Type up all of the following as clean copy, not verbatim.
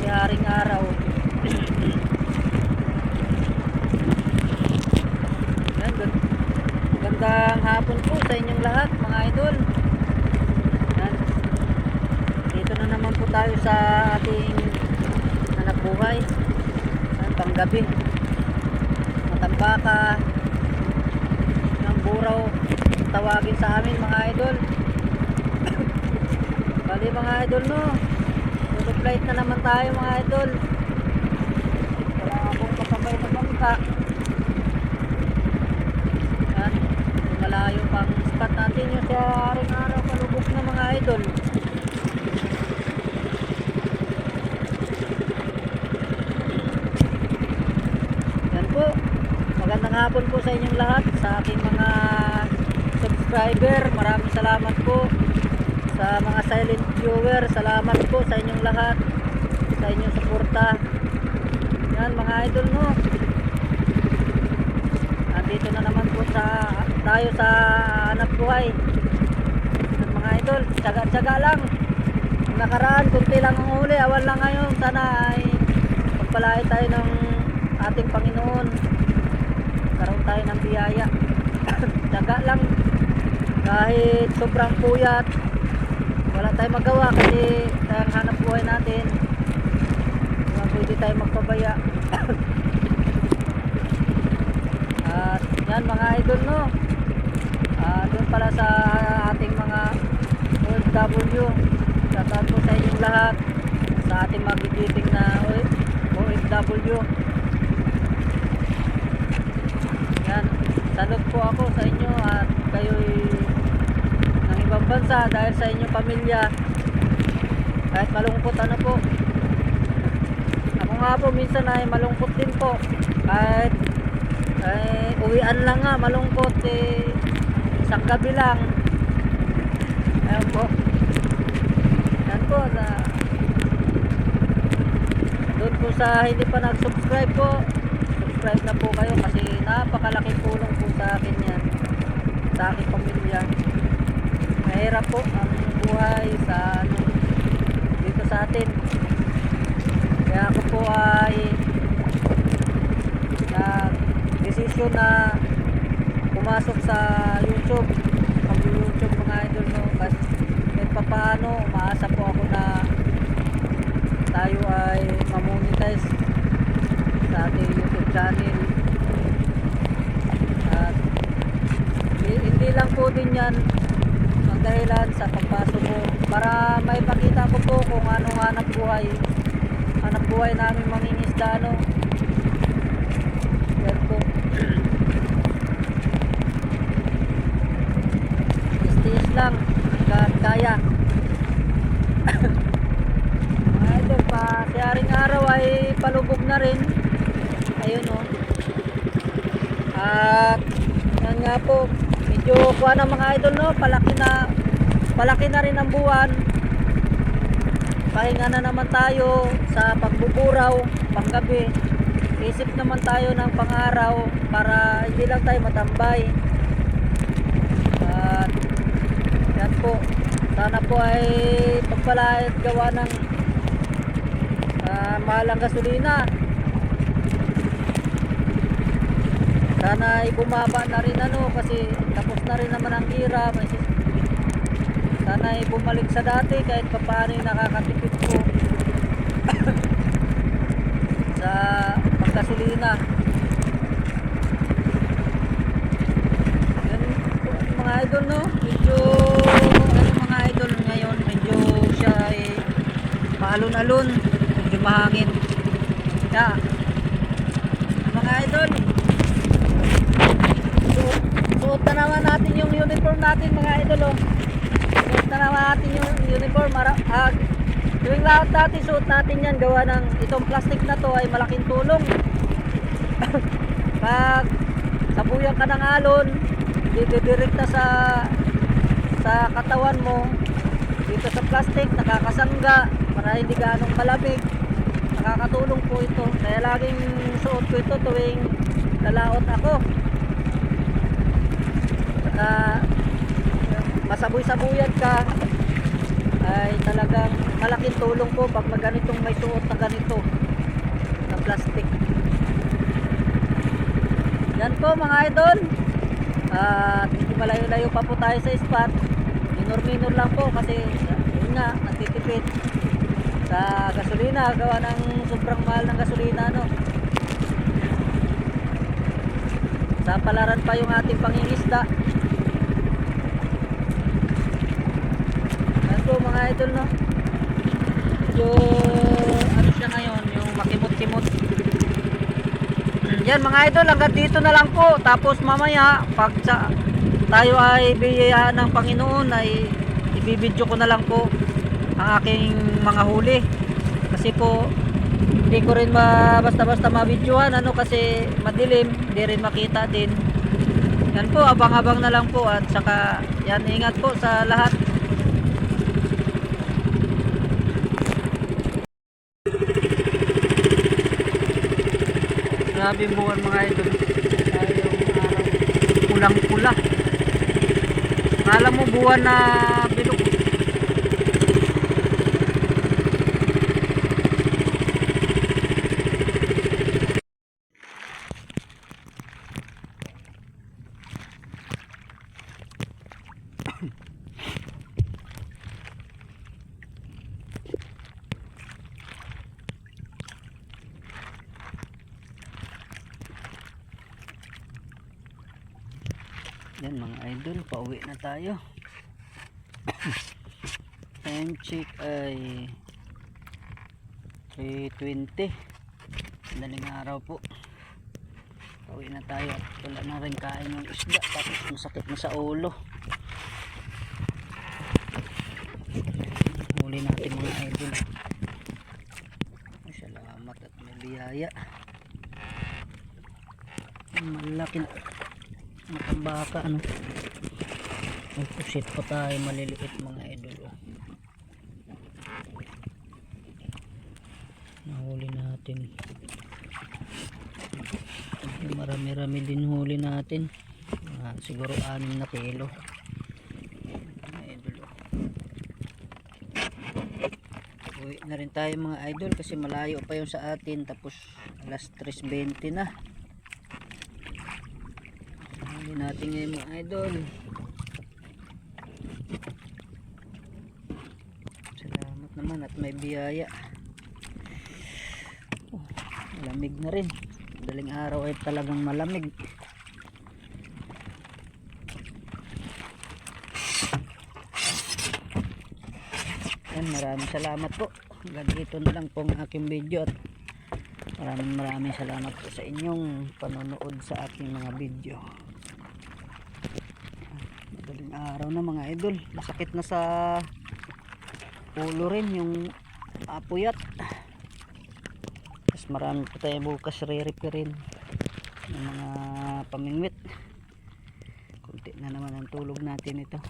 Haring araw. Yan, magandang hapon po sa inyong lahat mga idol. Yan. Dito na naman po tayo sa ating hanap buhay. Yan, panggabi. Matambaka ng buraw tawagin sa amin mga idol. Bali mga idol, no, flight na naman tayo mga idol. Wala akong kasabay na bangka. Yan, malayo pang spot natin yung sa haring araw palubog na mga idol. Yan po, magandang hapon po sa inyong lahat, sa aking mga subscriber. Maraming salamat po. Sa mga silent viewer, salamat po sa inyong lahat, sa inyong suporta. Yan mga idol, no, andito na naman po tayo sa hanap buhay. Yan mga idol, tsaga-tsaga lang. Nakaraan kunti lang ang huli, awan lang ngayon. Sana ay pagpalain tayo ng ating Panginoon, karoon tayo ng biyaya. Tsaga lang, kahit sobrang puyat, wala tayong magawa kasi ang hanap buhay natin, pwede tayo magpabaya. At yan mga idol, no, doon pala sa ating mga OFW, shoutout po sa inyong lahat, sa ating magigiting na OFW. Yan, salute po ako sa inyo at kayo'y ng ibang bansa dahil sa inyong pamilya. Kahit malungkot, ano po, ako nga po minsan ay malungkot din po, kahit uwian lang nga malungkot, isang gabi lang. Ayun po, yan po, doon po sa hindi pa nag-subscribe po, subscribe na po kayo kasi napakalaking tulong po sa akin yan, sa aking pamilya. Mahirap po ang buhay sa dito sa atin, kaya ako po ay nag-desisyon na pumasok sa YouTube, pag-YouTube mga idol, no, kasi kahit papaano umaasa po ako na tayo ay mamonetize sa ating YouTube channel. At hindi lang po din yan ang dahilan sa pagpasok ko, para may pakita ko po kung anong hanap buhay namin mangingisda, no. Yan po. Tiis lang hanggang kaya. Mga idol, pa si haring araw ay palubog na rin. Ayun, no. At yan nga po, medyo kuha na mga idol, no, palaki na rin ang buwan. Pahinga na naman tayo sa pagbuburaw panggabi, isip naman tayo ng pang-araw para hindi lang tayo matambay. At yan po, sana po ay pagpalait gawa ng mahalang gasolina. Sana ay bumaba na rin, ano, kasi tapos na rin naman ang hirap. Sana ay bumalik sa dati kahit paano yung nakakatipid ko sa paggasolina. Yan mga idol, no, medyo mga idol ngayon, medyo siya ay maalon-alon, medyo mahangin. Yeah. idol. Suot na naman natin yung uniform natin mga idol oh. Suot na naman natin yung uniform. Tuwing lahat natin suot natin yan, gawa ng itong plastic na to ay malaking tulong. Pag sabuyan ka ng alon, didirekta sa katawan mo dito sa plastic, nakakasangga para hindi ganong malamig. Nakakatulong po ito, kaya laging suot ko ito tuwing lalaot ako. Masabuy-sabuyan ka ay talagang malaking tulong po pag ganitong may suot na ganito na plastic. Yan po mga idol. Hindi malayo-layo pa po tayo sa spot. Minor lang po kasi yun nga, natitipid sa gasolina, gawa ng sobrang mahal ng gasolina no. Sa palaran pa yung ating pangingisda. Yan po mga idol no. Ano siya ngayon, yung makimot-kimot. Yan mga idol, hanggang dito na lang po. Tapos mamaya pag tayo ay biyayaan ng Panginoon ay ibibidyo ko na lang po ang aking mga huli. Kasi po hindi ko rin basta-basta mabidyohan ano, kasi madilim, hindi rin makita din. Yan po, abang-abang na lang po. At saka yan, ingat po sa lahat. Grabe yung buwan mga idol. Pulang-pula. Alam mo buwan na bilog. Yan mga idol, pauwi na tayo. Time check ay 3:20. Madaling araw po. Pauwi na tayo at wala na rin kain ng isda, tapos masakit na sa ulo. Huli natin mga idol. Salamat at may biyaya. Malaki na matambaka ano. May pusit pa tayo maliliit mga idol oh. Nahuli natin. Marami-rami din huli natin. Siguro 6 na kilo mga idol oh. Uwi na rin tayo mga idol kasi malayo pa yung sa atin, tapos alas 3:20 na. Huli natin ngayon mga idol. Salamat naman at may biyaya. Malamig na rin. Daling araw ay talagang malamig. Yan, maraming salamat po. Hanggang dito na lang po ang aking video at maraming salamat po sa inyong panonood sa aking mga video. Daling araw na mga idol. Masakit na sa ulo rin yung apuyat. Tapos marami po tayo bukas re-repair ng mga pamingwit. Kunti na naman ang tulog natin ito.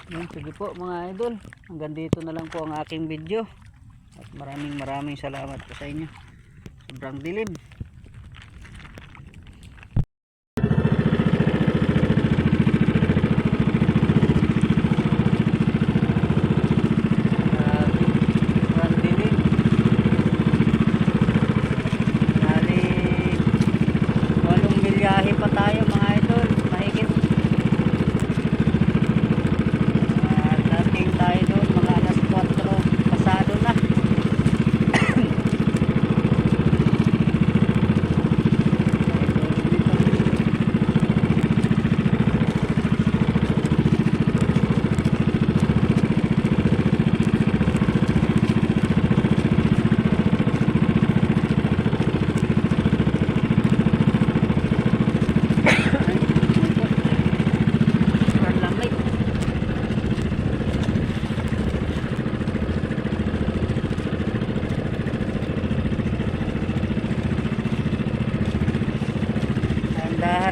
Yun, sige po mga idol, hanggang dito na lang po ang aking video at maraming salamat po sa inyo. Sobrang dilim. Pa tayo mga idol, mahigit dating tayo doon mga alas 4 pasado na.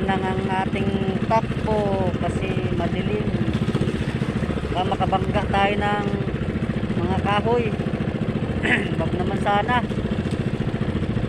dahan lang ang ating takbo kasi madilim. Baka makabangga tayo ng mga kahoy. Wag naman sana.